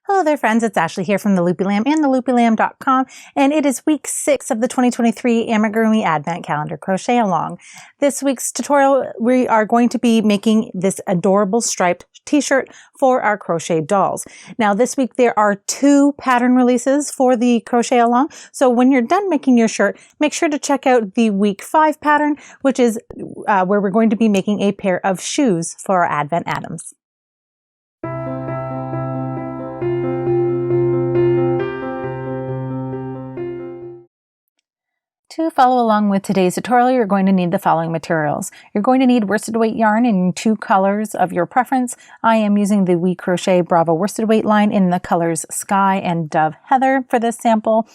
Hello there friends, it's Ashley here from the Loopy Lamb and theloopylamb.com, and it is week 6 of the 2023 Amigurumi Advent Calendar Crochet Along. This week's tutorial, we are going to be making this adorable striped t-shirt for our crochet dolls. Now this week there are 2 pattern releases for the Crochet Along, so when you're done making your shirt, make sure to check out the week 5 pattern, which is where we're going to be making a pair of shoes for our Advent Adams. To follow along with today's tutorial, you're going to need the following materials. You're going to need worsted weight yarn in 2 colors of your preference. I am using the We Crochet Bravo worsted weight line in the colors Sky and Dove Heather for this sample.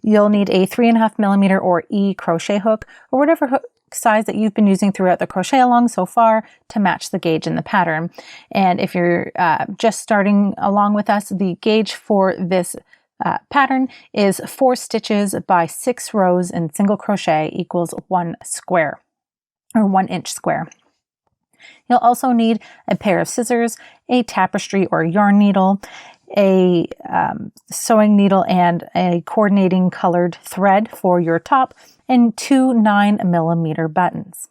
You'll need a 3.5mm or E crochet hook, or whatever hook size that you've been using throughout the crochet along so far to match the gauge in the pattern. And if you're just starting along with us, the gauge for this pattern is 4 stitches by 6 rows in single crochet equals 1 square or 1 inch square. You'll also need a pair of scissors, a tapestry or yarn needle, a sewing needle and a coordinating colored thread for your top, and 2 9mm buttons.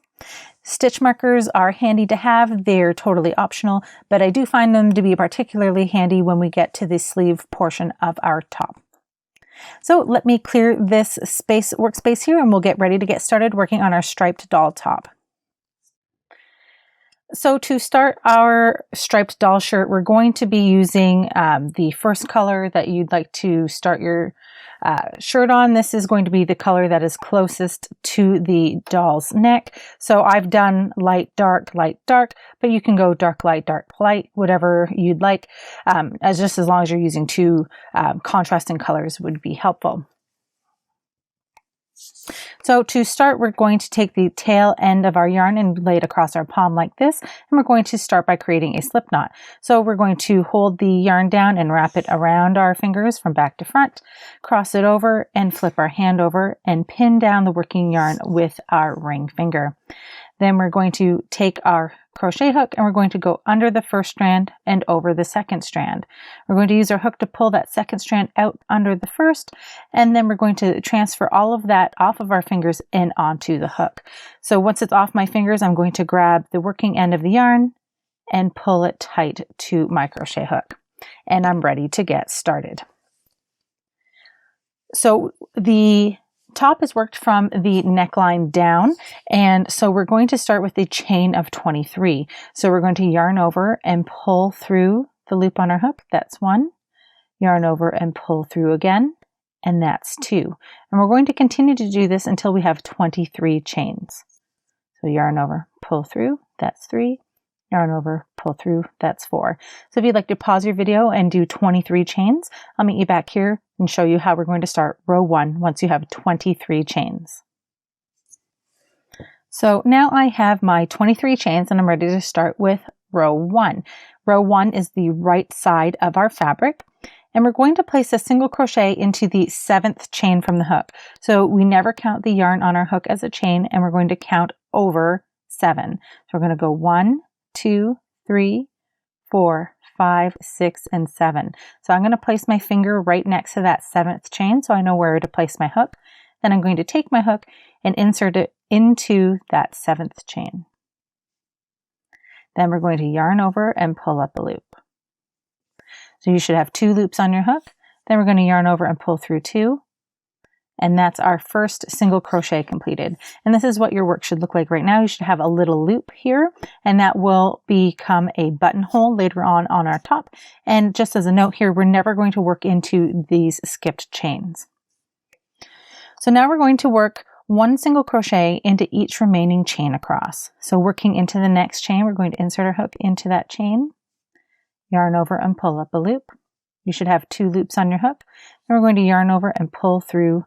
Stitch markers are handy to have. They're totally optional, but I do find them to be particularly handy when we get to the sleeve portion of our top. So let me clear this workspace here and we'll get ready to get started working on our striped doll top. So to start our striped doll shirt, we're going to be using the first color that you'd like to start your shirt on. This is going to be the color that is closest to the doll's neck. So I've done light, dark, but you can go dark, light, whatever you'd like, just as long as you're using 2 contrasting colors would be helpful. So to start, we're going to take the tail end of our yarn and lay it across our palm like this, and we're going to start by creating a slip knot. So we're going to hold the yarn down and wrap it around our fingers from back to front, cross it over and flip our hand over and pin down the working yarn with our ring finger. Then we're going to take our crochet hook and we're going to go under the first strand and over the second strand. We're going to use our hook to pull that second strand out under the first, and then we're going to transfer all of that off of our fingers and onto the hook. So once it's off my fingers, I'm going to grab the working end of the yarn and pull it tight to my crochet hook. And I'm ready to get started. So the top is worked from the neckline down, and so we're going to start with a chain of 23. So we're going to yarn over and pull through the loop on our hook. That's 1. Yarn over and pull through again, and that's 2. And we're going to continue to do this until we have 23 chains. So yarn over, pull through, that's 3. Yarn over, pull through, that's 4. So if you'd like to pause your video and do 23 chains, I'll meet you back here and show you how we're going to start row 1 once you have 23 chains. So now I have my 23 chains and I'm ready to start with row 1. Row 1 is the right side of our fabric, and we're going to place a single crochet into the 7th chain from the hook. So we never count the yarn on our hook as a chain, and we're going to count over 7. So we're going to go 1, 2, 3, 4, 5, 6, and 7. So I'm going to place my finger right next to that 7th chain so I know where to place my hook. Then I'm going to take my hook and insert it into that 7th chain. Then we're going to yarn over and pull up a loop. So you should have 2 loops on your hook. Then we're going to yarn over and pull through 2. And that's our first single crochet completed. And this is what your work should look like right now. You should have a little loop here, and that will become a buttonhole later on our top. And just as a note here, we're never going to work into these skipped chains. So now we're going to work 1 single crochet into each remaining chain across. So working into the next chain, we're going to insert our hook into that chain, yarn over and pull up a loop. You should have 2 loops on your hook. And we're going to yarn over and pull through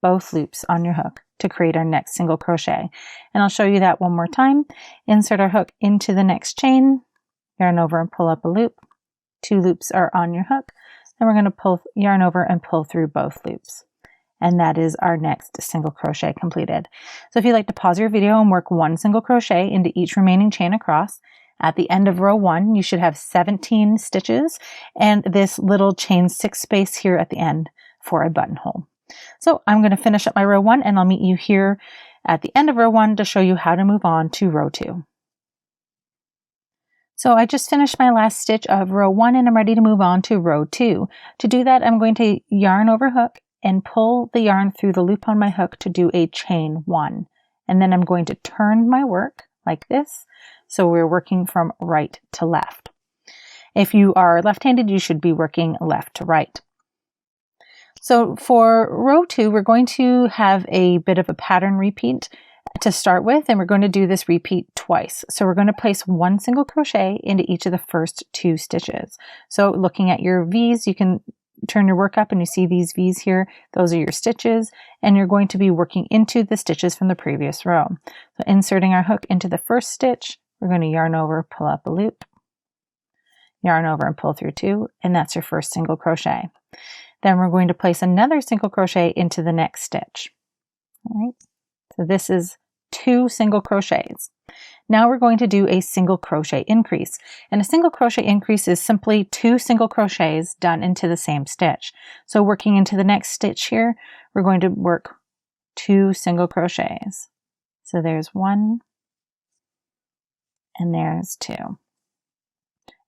both loops on your hook to create our next single crochet. And I'll show you that one more time. Insert our hook into the next chain, yarn over and pull up a loop. 2 loops are on your hook. Then we're going to yarn over and pull through both loops. And that is our next single crochet completed. So if you'd like to pause your video and work 1 single crochet into each remaining chain across, At the end of row 1, you should have 17 stitches and this little chain 6 space here at the end for a buttonhole. So I'm going to finish up my row 1 and I'll meet you here at the end of row 1 to show you how to move on to row 2. So I just finished my last stitch of row 1 and I'm ready to move on to row 2. To do that, I'm going to yarn over hook and pull the yarn through the loop on my hook to do a chain 1. And then I'm going to turn my work like this. So we're working from right to left. If you are left-handed, you should be working left to right. So for row 2, we're going to have a bit of a pattern repeat to start with, and we're going to do this repeat twice. So we're going to place 1 single crochet into each of the first 2 stitches. So looking at your V's, you can turn your work up and you see these V's here. Those are your stitches, and you're going to be working into the stitches from the previous row. So inserting our hook into the first stitch, we're going to yarn over, pull up a loop, yarn over and pull through 2, and that's your first single crochet. Then we're going to place another single crochet into the next stitch. All right. So this is 2 single crochets. Now we're going to do a single crochet increase. And a single crochet increase is simply 2 single crochets done into the same stitch. So working into the next stitch here, we're going to work 2 single crochets. So there's 1 and there's 2.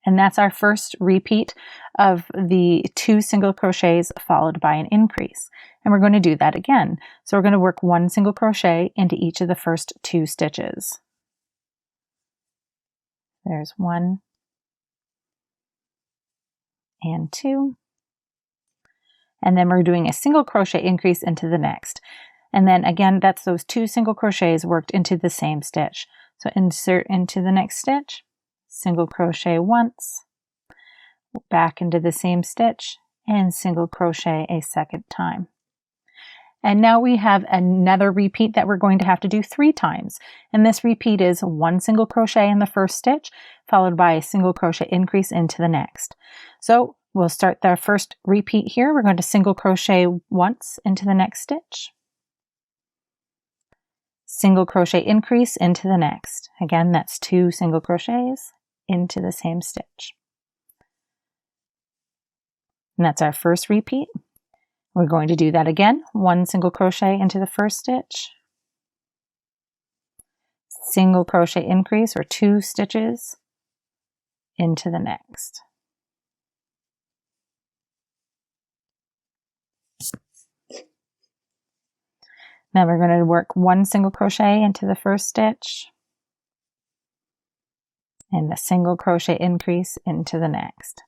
And that's our first repeat of the 2 single crochets followed by an increase. And we're going to do that again. So we're going to work 1 single crochet into each of the first 2 stitches. There's 1 and 2. And then we're doing a single crochet increase into the next. And then again, that's those 2 single crochets worked into the same stitch. So insert into the next stitch, single crochet once, back into the same stitch, and single crochet a second time. And now we have another repeat that we're going to have to do 3 times. And this repeat is 1 single crochet in the first stitch, followed by a single crochet increase into the next. So we'll start the first repeat here. We're going to single crochet once into the next stitch, single crochet increase into the next. Again, that's 2 single crochets into the same stitch. And that's our first repeat. We're going to do that again. 1 single crochet into the first stitch, single crochet increase or 2 stitches into the next. Then we're going to work 1 single crochet into the first stitch and a single crochet increase into the next.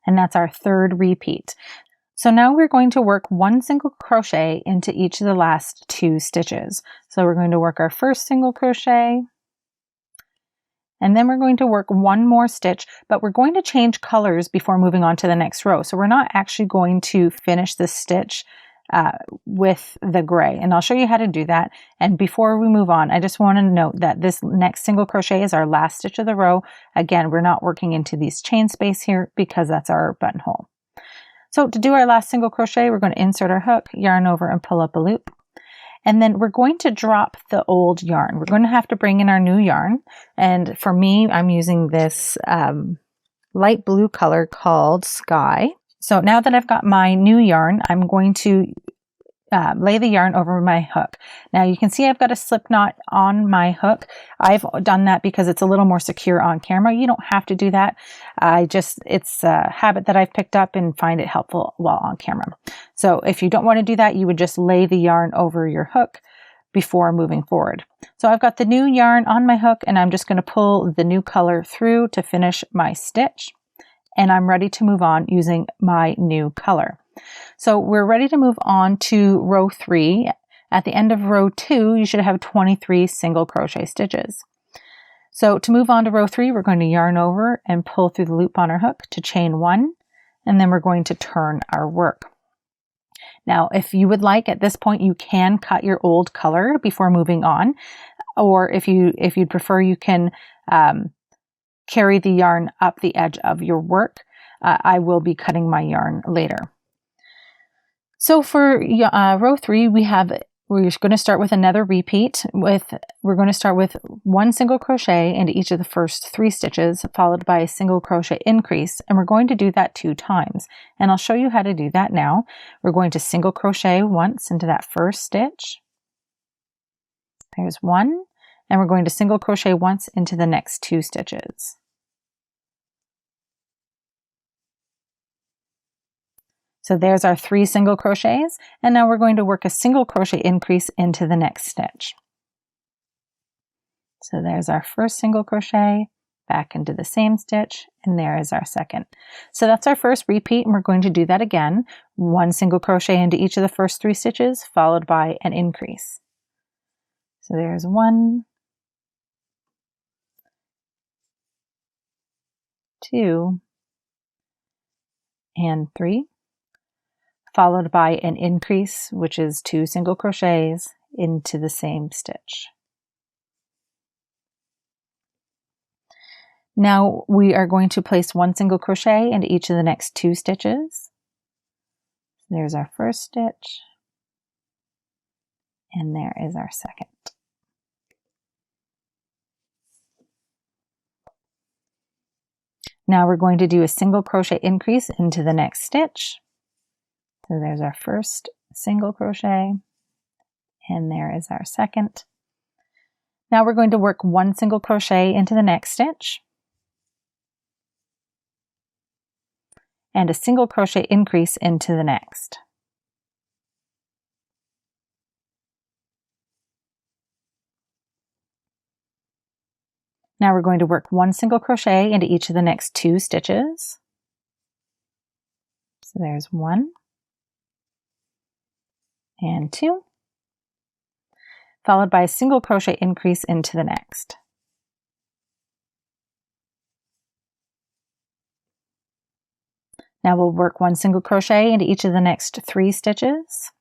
And that's our third repeat. So now we're going to work 1 single crochet into each of the last 2 stitches. So we're going to work our first single crochet, and then we're going to work 1 more stitch, but we're going to change colors before moving on to the next row. So we're not actually going to finish this stitch with the gray, and I'll show you how to do that. And before we move on, I just want to note that this next single crochet is our last stitch of the row. Again, we're not working into these chain space here because that's our buttonhole. So to do our last single crochet, we're going to insert our hook, yarn over and pull up a loop. And then we're going to drop the old yarn. We're going to have to bring in our new yarn. And for me, I'm using this light blue color called Sky. So now that I've got my new yarn, I'm going to lay the yarn over my hook. Now you can see I've got a slip knot on my hook. I've done that because it's a little more secure on camera. You don't have to do that. It's a habit that I've picked up and find it helpful while on camera. So if you don't want to do that, you would just lay the yarn over your hook before moving forward. So I've got the new yarn on my hook and I'm just going to pull the new color through to finish my stitch. And I'm ready to move on using my new color. So we're ready to move on to row 3. At the end of row 2, you should have 23 single crochet stitches. So to move on to row 3, we're going to yarn over and pull through the loop on our hook to chain 1, and then we're going to turn our work. Now, if you would like, at this point, you can cut your old color before moving on, or if you'd prefer, you can carry the yarn up the edge of your work. I will be cutting my yarn later. So for row 3, we have We're going to start with another repeat. We're going to start with 1 single crochet into each of the first 3 stitches, followed by a single crochet increase, and we're going to do that 2 times. And I'll show you how to do that now. We're going to single crochet once into that first stitch. There's 1, and we're going to single crochet once into the next 2 stitches. So there's our 3 single crochets, and now we're going to work a single crochet increase into the next stitch. So there's our first single crochet, back into the same stitch, and there is our second. So that's our first repeat, and we're going to do that again. 1 single crochet into each of the first 3 stitches, followed by an increase. So there's 1, 2, and 3. Followed by an increase, which is 2 single crochets into the same stitch. Now we are going to place 1 single crochet into each of the next 2 stitches. There's our first stitch, and there is our second. Now we're going to do a single crochet increase into the next stitch. So there's our first single crochet, and there is our second. Now we're going to work 1 single crochet into the next stitch, and a single crochet increase into the next. Now we're going to work 1 single crochet into each of the next 2 stitches. So there's 1 and 2, followed by a single crochet increase into the next. Now we'll work 1 single crochet into each of the next 3 stitches.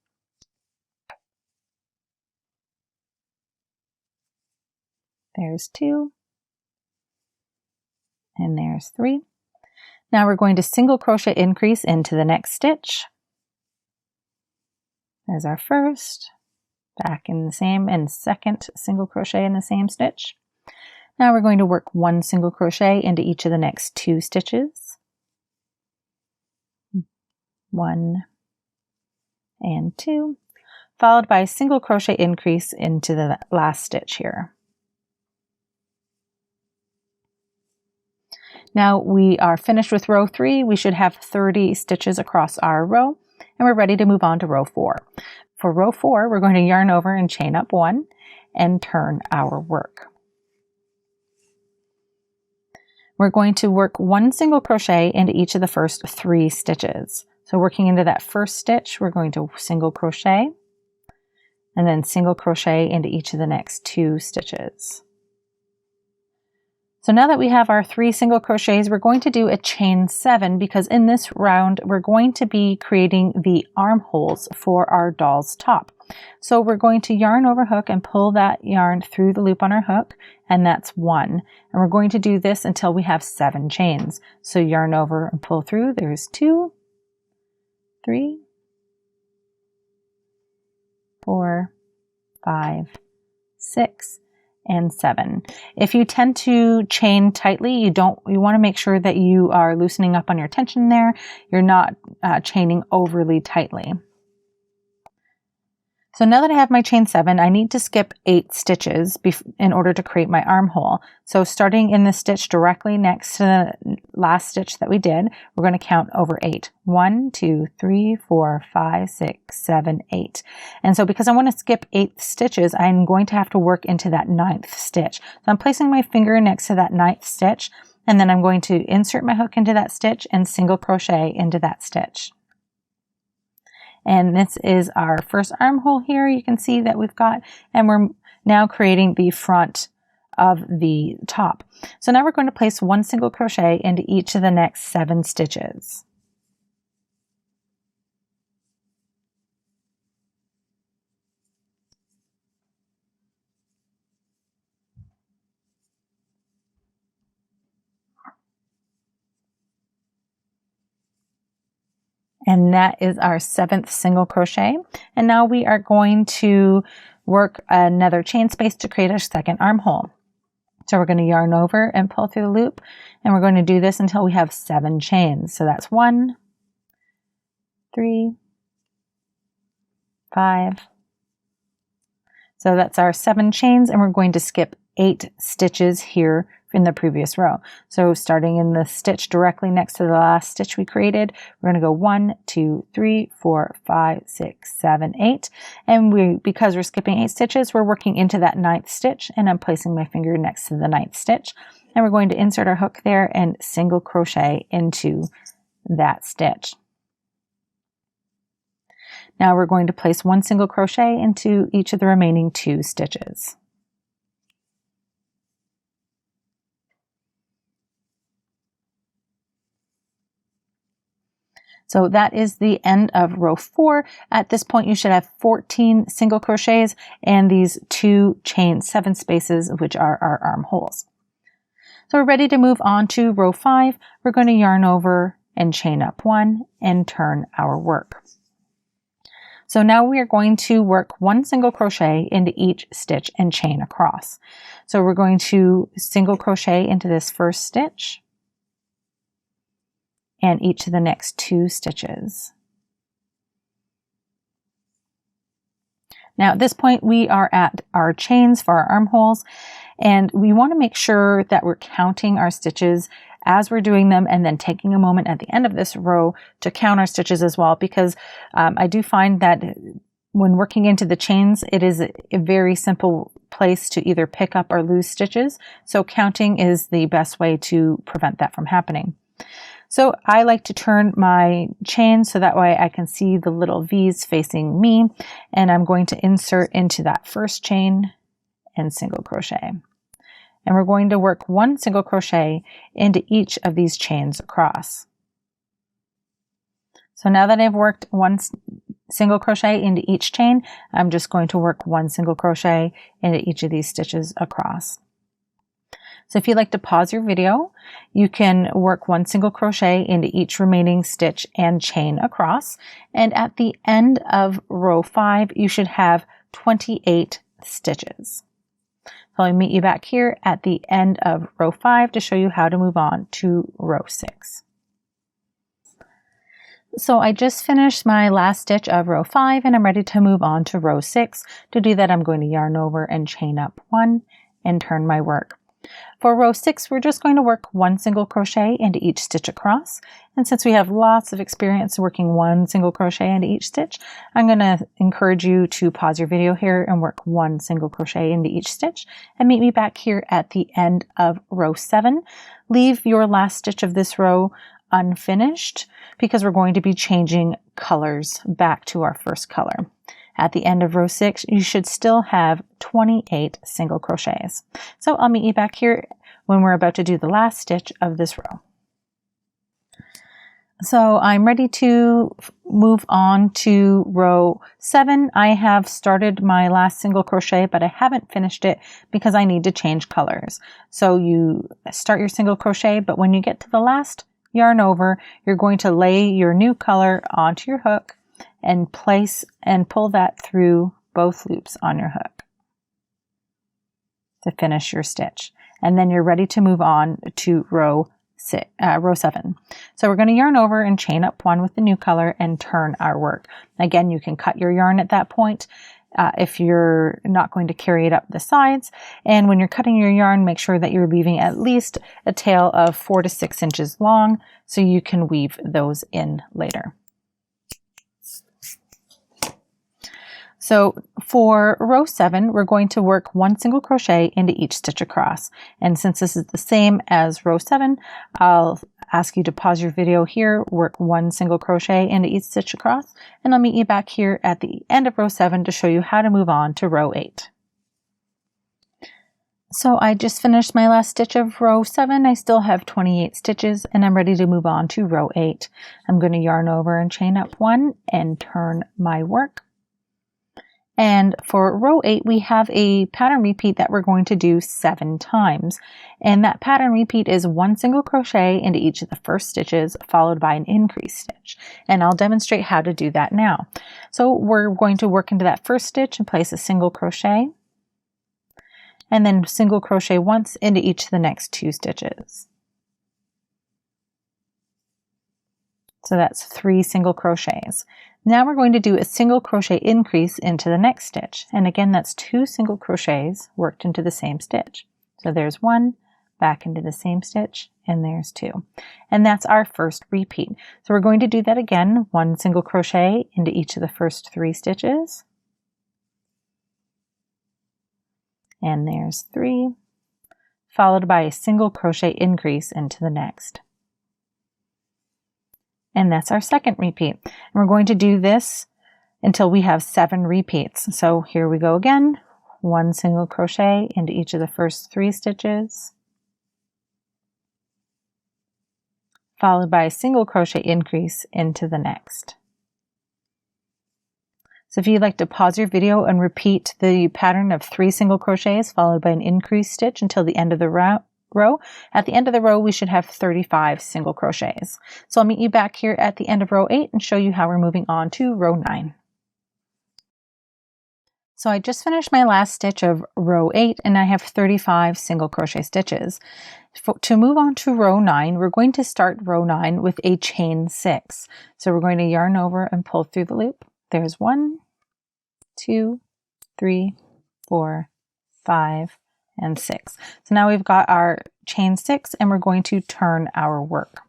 There's 2, and there's 3. Now we're going to single crochet increase into the next stitch. There's our first, back in the same, and second single crochet in the same stitch. Now we're going to work 1 single crochet into each of the next 2 stitches. 1 and 2, followed by a single crochet increase into the last stitch here. Now we are finished with row 3. We should have 30 stitches across our row, and we're ready to move on to row 4. For row 4, we're going to yarn over and chain up 1 and turn our work. We're going to work 1 single crochet into each of the first 3 stitches. So working into that first stitch, we're going to single crochet, and then single crochet into each of the next 2 stitches. So now that we have our 3 single crochets, we're going to do a chain 7, because in this round we're going to be creating the armholes for our doll's top. So we're going to yarn over hook and pull that yarn through the loop on our hook, and that's 1. And we're going to do this until we have 7 chains. So yarn over and pull through. There's 2, 3, 4, 5, 6, and 7. If you tend to chain tightly, you want to make sure that you are loosening up on your tension there. You're not chaining overly tightly. So now that I have my chain 7, I need to skip 8 stitches in order to create my armhole. So starting in the stitch directly next to the last stitch that we did, we're going to count over 8. 1, 2, 3, 4, 5, 6, 7, 8. And so because I want to skip 8 stitches, I'm going to have to work into that 9th stitch. So I'm placing my finger next to that 9th stitch, and then I'm going to insert my hook into that stitch and single crochet into that stitch. And this is our first armhole here. You can see that we've got, and we're now creating the front of the top. So now we're going to place 1 single crochet into each of the next 7 stitches. And that is our 7th single crochet. And now we are going to work another chain space to create a second armhole. So we're going to yarn over and pull through the loop, and we're going to do this until we have 7 chains. So that's 1, 3, 5. So that's our 7 chains, and we're going to skip 8 stitches here in the previous row. So starting in the stitch directly next to the last stitch we created, we're going to go 1, 2, 3, 4, 5, 6, 7, 8. And because we're skipping 8 stitches, we're working into that 9th stitch, and I'm placing my finger next to the 9th stitch. And we're going to insert our hook there and single crochet into that stitch. Now we're going to place 1 single crochet into each of the remaining 2 stitches. So that is the end of row 4. At this point, you should have 14 single crochets and these 2 chain 7 spaces, which are our armholes. So we're ready to move on to row 5. We're going to yarn over and chain up 1 and turn our work. So now we are going to work 1 single crochet into each stitch and chain across. So we're going to single crochet into this first stitch and each of the next 2 stitches. Now at this point we are at our chains for our armholes, and we want to make sure that we're counting our stitches as we're doing them, and then taking a moment at the end of this row to count our stitches as well, because I do find that when working into the chains, it is a very simple place to either pick up or lose stitches. So counting is the best way to prevent that from happening. So I like to turn my chain so that way I can see the little V's facing me, and I'm going to insert into that first chain and single crochet. And we're going to work 1 single crochet into each of these chains across. So now that I've worked 1 single crochet into each chain, I'm just going to work 1 single crochet into each of these stitches across. So if you'd like to pause your video, you can work 1 single crochet into each remaining stitch and chain across. And at the end of row 5, you should have 28 stitches. So I'll meet you back here at the end of row 5 to show you how to move on to row 6. So I just finished my last stitch of row 5 and I'm ready to move on to row 6. To do that, I'm going to yarn over and chain up 1 and turn my work. For row 6, we're just going to work 1 single crochet into each stitch across. And since we have lots of experience working 1 single crochet into each stitch, I'm going to encourage you to pause your video here and work 1 single crochet into each stitch, and meet me back here at the end of row 7. Leave your last stitch of this row unfinished because we're going to be changing colors back to our first color. At the end of row 6, you should still have 28 single crochets. So I'll meet you back here when we're about to do the last stitch of this row. So I'm ready to move on to row 7. I have started my last single crochet, but I haven't finished it because I need to change colors. So you start your single crochet, but when you get to the last yarn over, you're going to lay your new color onto your hook and place and pull that through both loops on your hook to finish your stitch. And then you're ready to move on to row 7. So we're going to yarn over and chain up 1 with the new color and turn our work. Again, you can cut your yarn at that point if you're not going to carry it up the sides. And when you're cutting your yarn, make sure that you're leaving at least a tail of 4 to 6 inches long so you can weave those in later. So for row 7, we're going to work 1 single crochet into each stitch across. And since this is the same as row 7, I'll ask you to pause your video here, work 1 single crochet into each stitch across, and I'll meet you back here at the end of row 7 to show you how to move on to row 8. So I just finished my last stitch of row 7. I still have 28 stitches and I'm ready to move on to row 8. I'm going to yarn over and chain up 1 and turn my work. And for row 8, we have a pattern repeat that we're going to do 7 times. And that pattern repeat is 1 single crochet into each of the first stitches, followed by an increase stitch. And I'll demonstrate how to do that now. So we're going to work into that first stitch and place a single crochet, and then single crochet once into each of the next 2 stitches. So that's 3 single crochets. Now we're going to do a single crochet increase into the next stitch. And again, that's 2 single crochets worked into the same stitch. So there's 1, back into the same stitch, and there's 2. And that's our first repeat. So we're going to do that again, 1 single crochet into each of the first 3 stitches. And there's 3, followed by a single crochet increase into the next. And that's our second repeat. And we're going to do this until we have 7 repeats. So here we go again. 1 single crochet into each of the first 3 stitches, followed by a single crochet increase into the next. So if you'd like to pause your video and repeat the pattern of 3 single crochets followed by an increase stitch until the end of the row, at the end of the row we should have 35 single crochets. So I'll meet you back here at the end of row 8 and show you how we're moving on to row 9. So I just finished my last stitch of row 8 and I have 35 single crochet stitches. To move on to row 9, we're going to start row 9 with a chain 6. So we're going to yarn over and pull through the loop. There's 1, 2, 3, 4, 5, and 6. So now we've got our chain 6 and we're going to turn our work.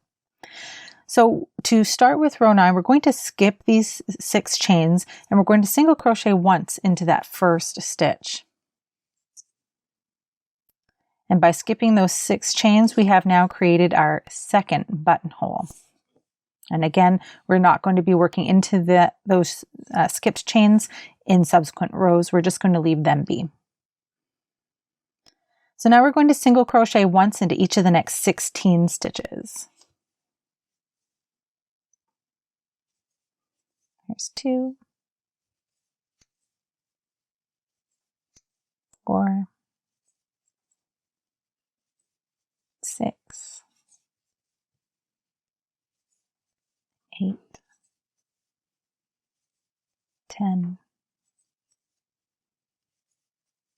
So to start with row 9, we're going to skip these 6 chains and we're going to single crochet once into that first stitch. And by skipping those 6 chains, we have now created our second buttonhole. And again, we're not going to be working into those skipped chains in subsequent rows. We're just going to leave them be. So now we're going to single crochet once into each of the next 16 stitches. Here's 2, 4, 6, 8, 10,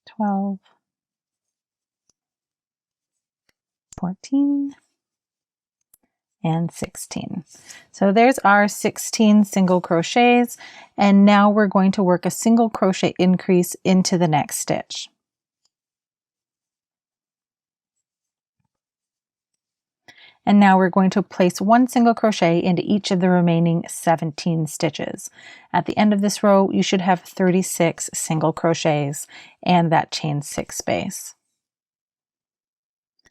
12, 14, and 16. So there's our 16 single crochets, and now we're going to work a single crochet increase into the next stitch. And now we're going to place 1 single crochet into each of the remaining 17 stitches. At the end of this row, you should have 36 single crochets and that chain 6 space.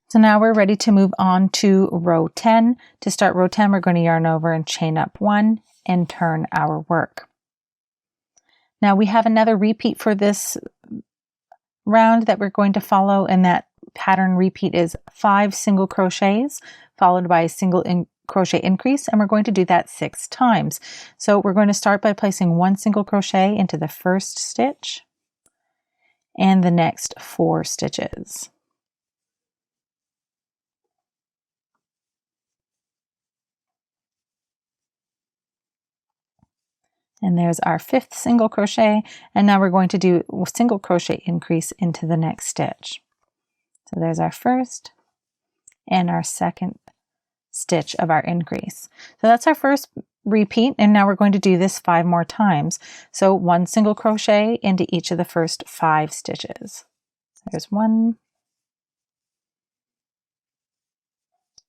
So now we're ready to move on to row 10. To start row 10, we're going to yarn over and chain up 1 and turn our work. Now we have another repeat for this round that we're going to follow, and that pattern repeat is 5 single crochets followed by a single crochet increase, and we're going to do that 6 times. So we're going to start by placing 1 single crochet into the first stitch and the next 4 stitches. And there's our 5th single crochet, and now we're going to do a single crochet increase into the next stitch. So there's our first and our second stitch of our increase. So that's our first repeat, and now we're going to do this 5 more times. So 1 single crochet into each of the first 5 stitches. There's 1,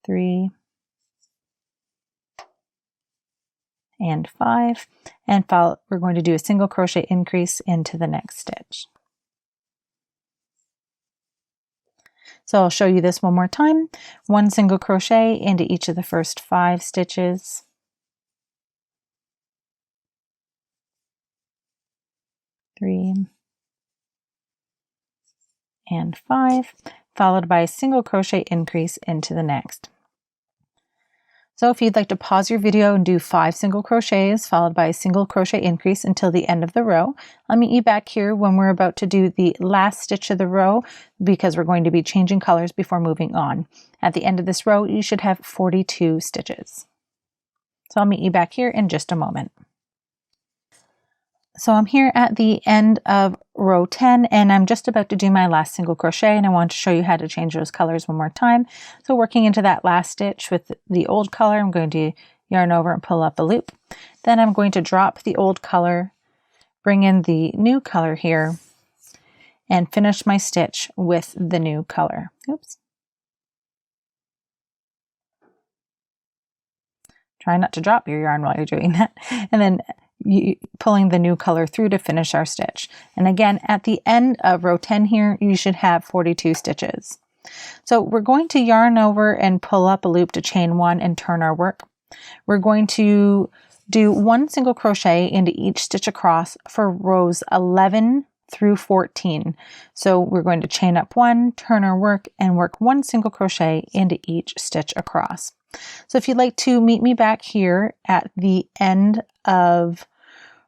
3, and 5, and we're going to do a single crochet increase into the next stitch. So I'll show you this one more time. 1 single crochet into each of the first 5 stitches. 3 and 5, followed by a single crochet increase into the next. So if you'd like to pause your video and do 5 single crochets followed by a single crochet increase until the end of the row, I'll meet you back here when we're about to do the last stitch of the row, because we're going to be changing colors before moving on. At the end of this row, you should have 42 stitches. So I'll meet you back here in just a moment. So I'm here at the end of row 10 and I'm just about to do my last single crochet, and I want to show you how to change those colors one more time. So working into that last stitch with the old color, I'm going to yarn over and pull up a loop. Then I'm going to drop the old color, bring in the new color here, and finish my stitch with the new color. Oops. Try not to drop your yarn while you're doing that. And then pulling the new color through to finish our stitch. And again, at the end of row 10 here, you should have 42 stitches. So we're going to yarn over and pull up a loop to chain 1 and turn our work. We're going to do 1 single crochet into each stitch across for rows 11 through 14. So we're going to chain up 1, turn our work, and work 1 single crochet into each stitch across. So if you'd like to meet me back here at the end of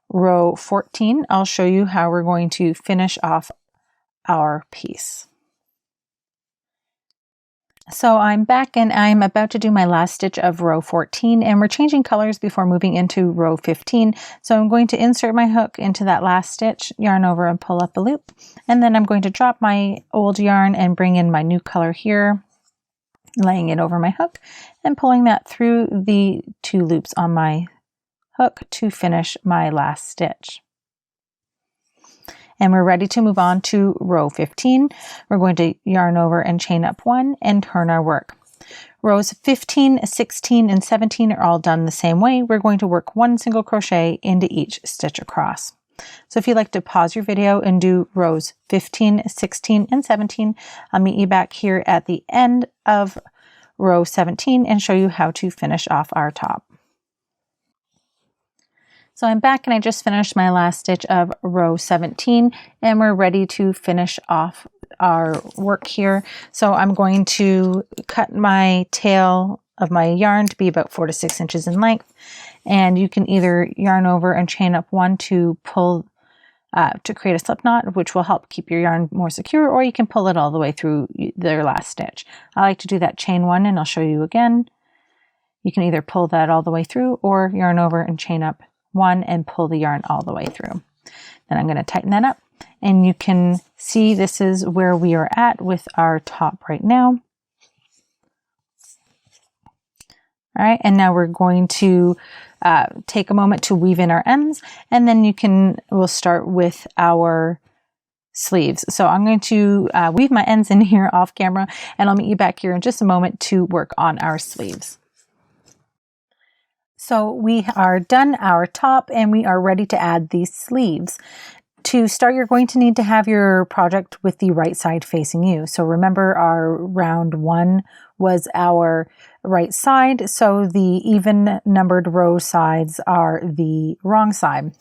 row 14, I'll show you how we're going to finish off our piece. So I'm back and I'm about to do my last stitch of row 14, and we're changing colors before moving into row 15. So I'm going to insert my hook into that last stitch, yarn over and pull up a loop, and then I'm going to drop my old yarn and bring in my new color here, laying it over my hook and pulling that through the 2 loops on my hook to finish my last stitch. And we're ready to move on to row 15. We're going to yarn over and chain up 1 and turn our work. Rows 15, 16, and 17 are all done the same way. We're going to work 1 single crochet into each stitch across. So if you'd like to pause your video and do rows 15, 16, and 17, I'll meet you back here at the end of row 17 and show you how to finish off our top. So I'm back and I just finished my last stitch of row 17 and we're ready to finish off our work here. So I'm going to cut my tail of my yarn to be about 4 to 6 inches in length, and you can either yarn over and chain up 1 to pull to create a slip knot, which will help keep your yarn more secure, or you can pull it all the way through their last stitch. I like to do that chain 1 and I'll show you again. You can either pull that all the way through or yarn over and chain up 1 and pull the yarn all the way through. Then I'm going to tighten that up, and you can see this is where we are at with our top right now. All right, and now we're going to take a moment to weave in our ends, and then we'll start with our sleeves. So I'm going to weave my ends in here off camera, and I'll meet you back here in just a moment to work on our sleeves. So we are done our top and we are ready to add these sleeves. To start, you're going to need to have your project with the right side facing you. So remember, our round 1 was our right side, so the even numbered row sides are the wrong side.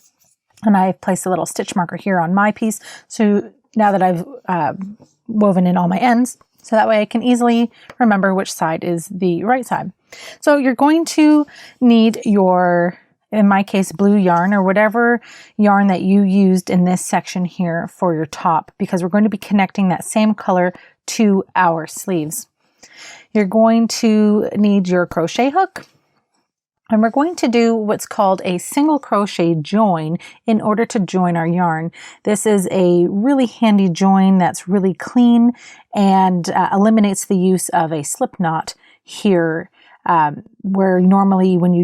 And I've placed a little stitch marker here on my piece, so now that I've woven in all my ends, so that way I can easily remember which side is the right side. So you're going to need your, in my case, blue yarn or whatever yarn that you used in this section here for your top, because we're going to be connecting that same color to our sleeves. You're going to need your crochet hook, and we're going to do what's called a single crochet join in order to join our yarn. This is a really handy join that's really clean and eliminates the use of a slip knot here. Where normally when you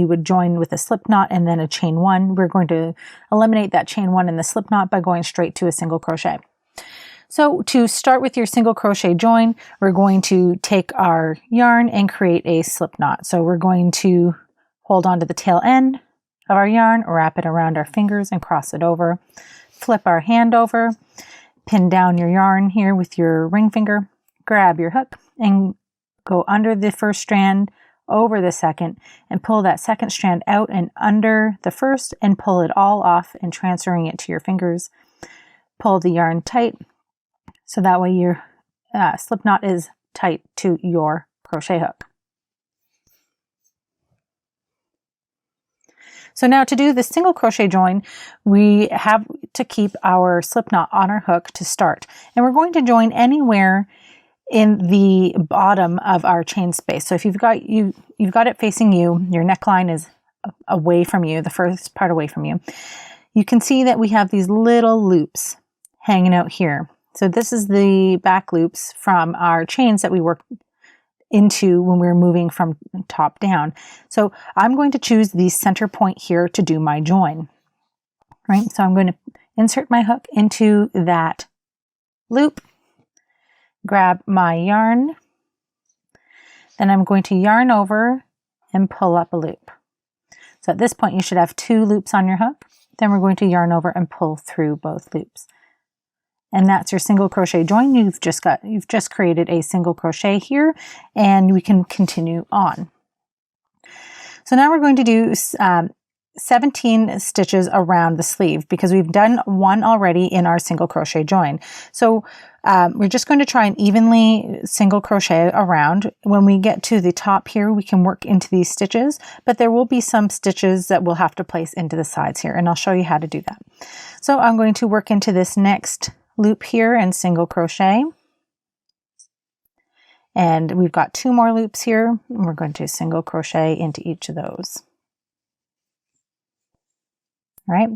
would join with a slip knot and then a chain 1. We're going to eliminate that chain 1 and the slip knot by going straight to a single crochet. So to start with your single crochet join, we're going to take our yarn and create a slip knot. So we're going to hold on to the tail end of our yarn, wrap it around our fingers and cross it over, flip our hand over, pin down your yarn here with your ring finger, grab your hook and go under the first strand, over the second, and pull that second strand out and under the first and pull it all off and transferring it to your fingers. Pull the yarn tight so that way your slip knot is tight to your crochet hook. So now to do the single crochet join, we have to keep our slip knot on our hook to start. And we're going to join anywhere in the bottom of our chain space. So if you've got it facing you, your neckline is away from you, the first part away from you, you can see that we have these little loops hanging out here. So this is the back loops from our chains that we worked into when we were moving from top down. So I'm going to choose the center point here to do my join. Right? So I'm going to insert my hook into that loop, grab my yarn, then I'm going to yarn over and pull up a loop. So at this point you should have 2 loops on your hook. Then we're going to yarn over and pull through both loops. And that's your single crochet join. You've just created a single crochet here, and we can continue on. So now we're going to do 17 stitches around the sleeve because we've done 1 already in our single crochet join. So we're just going to try and evenly single crochet around. When we get to the top here, we can work into these stitches, but there will be some stitches that we'll have to place into the sides here, and I'll show you how to do that. So I'm going to work into this next loop here and single crochet. And we've got 2 more loops here, and we're going to single crochet into each of those. All right,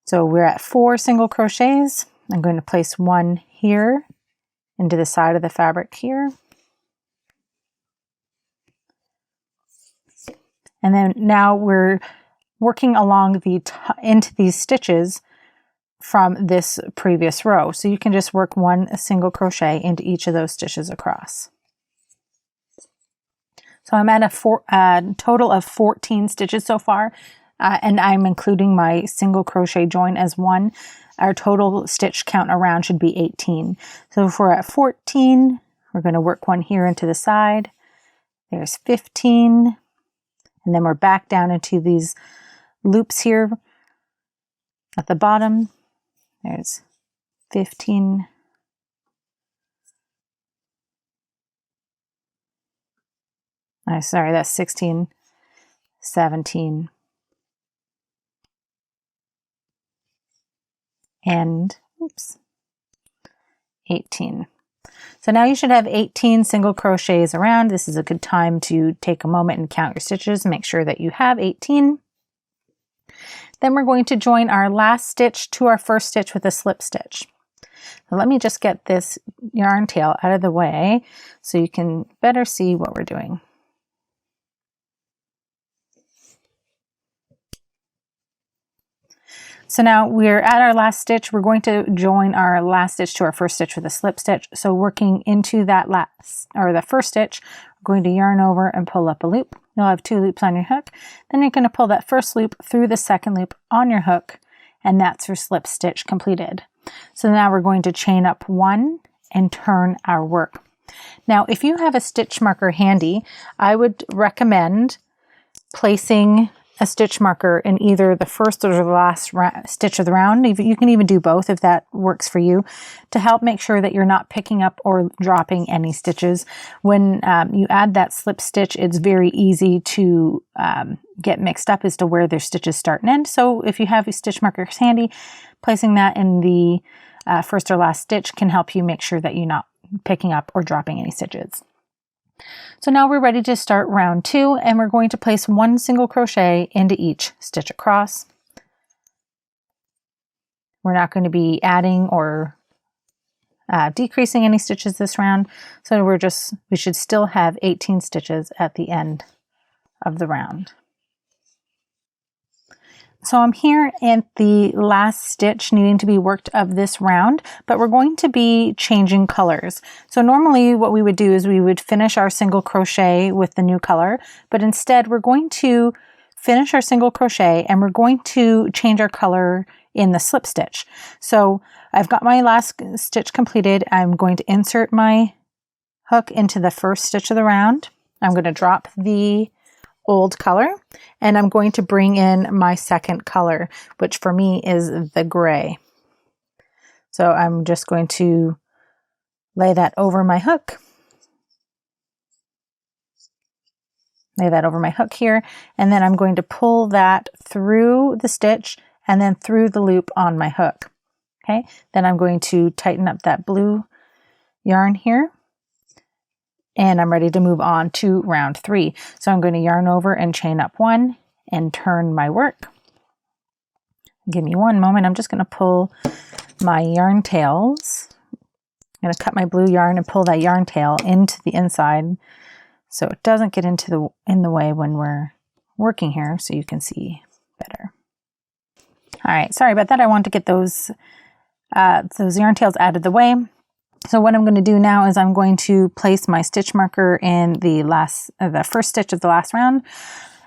so we're at 4 single crochets. I'm going to place 1 here into the side of the fabric here. And then now we're working along into these stitches from this previous row. So you can just work 1 single crochet into each of those stitches across. So I'm at a total of 14 stitches so far. And I'm including my single crochet join as 1. Our total stitch count around should be 18. So if we're at 14, we're going to work 1 here into the side. There's 15. And then we're back down into these loops here at the bottom. There's 15. Sorry, that's 16, 17. And 18. So now you should have 18 single crochets around. This is a good time to take a moment and count your stitches and make sure that you have 18. Then we're going to join our last stitch to our first stitch with a slip stitch. So let me just get this yarn tail out of the way so you can better see what we're doing. So now we're at our last stitch. We're going to join our last stitch to our first stitch with a slip stitch. So working into that the first stitch, we're going to yarn over and pull up a loop. You'll have 2 loops on your hook. Then you're going to pull that first loop through the second loop on your hook, and that's your slip stitch completed. So now we're going to chain up 1 and turn our work. Now, if you have a stitch marker handy, I would recommend placing a stitch marker in either the first or the last stitch of the round. You can even do both if that works for you, to help make sure that you're not picking up or dropping any stitches. When you add that slip stitch, it's very easy to get mixed up as to where their stitches start and end. So if you have your stitch markers handy, placing that in the first or last stitch can help you make sure that you're not picking up or dropping any stitches. So now we're ready to start round 2, and we're going to place 1 single crochet into each stitch across. We're not going to be adding or decreasing any stitches this round, so we should still have 18 stitches at the end of the round. So I'm here at the last stitch needing to be worked of this round, but we're going to be changing colors. So normally what we would do is we would finish our single crochet with the new color, but instead we're going to finish our single crochet and we're going to change our color in the slip stitch. So I've got my last stitch completed. I'm going to insert my hook into the first stitch of the round. I'm going to drop the old color, and I'm going to bring in my second color, which for me is the gray. So I'm just going to lay that over my hook. Lay that over my hook here, and then I'm going to pull that through the stitch and then through the loop on my hook. Okay, then I'm going to tighten up that blue yarn here, and I'm ready to move on to round 3. So I'm going to yarn over and chain up 1 and turn my work. Give me one moment. I'm just going to pull my yarn tails. I'm going to cut my blue yarn and pull that yarn tail into the inside so it doesn't get in the way when we're working here, so you can see better. All right, sorry about that. I want to get those yarn tails out of the way. So what I'm going to do now is I'm going to place my stitch marker in the first stitch of the last round,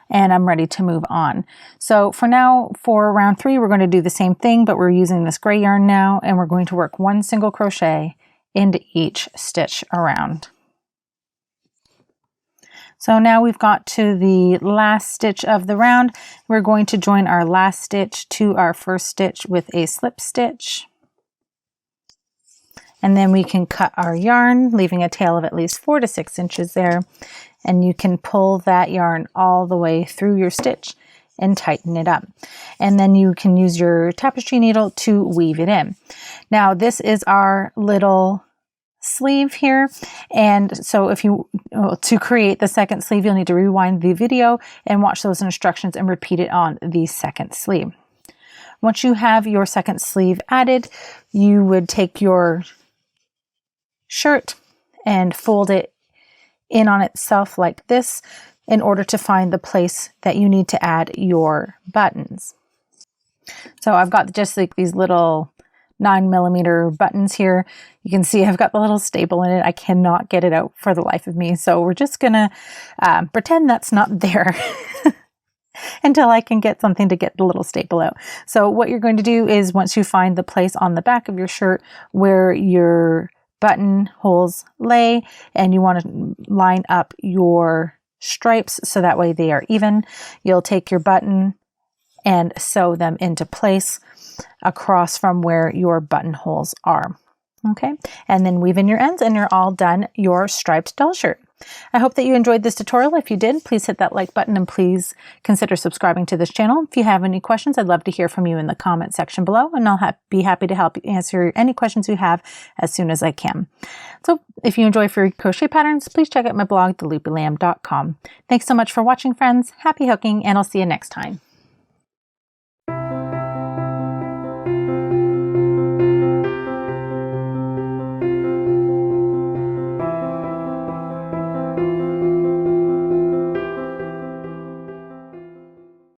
and I'm ready to move on. So for now, for round 3, we're going to do the same thing, but we're using this gray yarn now, and we're going to work 1 single crochet into each stitch around. So now we've got to the last stitch of the round. We're going to join our last stitch to our first stitch with a slip stitch. And then we can cut our yarn, leaving a tail of at least 4 to 6 inches there. And you can pull that yarn all the way through your stitch and tighten it up. And then you can use your tapestry needle to weave it in. Now this is our little sleeve here, and so to create the second sleeve, you'll need to rewind the video and watch those instructions and repeat it on the second sleeve. Once you have your second sleeve added, you would take your shirt and fold it in on itself like this in order to find the place that you need to add your buttons. So I've got just like these little 9mm buttons here. You can see I've got the little staple in it. I cannot get it out for the life of me. So we're just gonna pretend that's not there until I can get something to get the little staple out. So what you're going to do is, once you find the place on the back of your shirt where your button holes lay, and you want to line up your stripes so that way they are even, you'll take your button and sew them into place across from where your buttonholes are. Okay, and then weave in your ends and you're all done your striped doll shirt. I hope that you enjoyed this tutorial. If you did, please hit that like button and please consider subscribing to this channel. If you have any questions, I'd love to hear from you in the comment section below, and I'll be happy to help you answer any questions you have as soon as I can. So if you enjoy free crochet patterns, please check out my blog, theloopylamb.com. Thanks so much for watching, friends. Happy hooking, and I'll see you next time.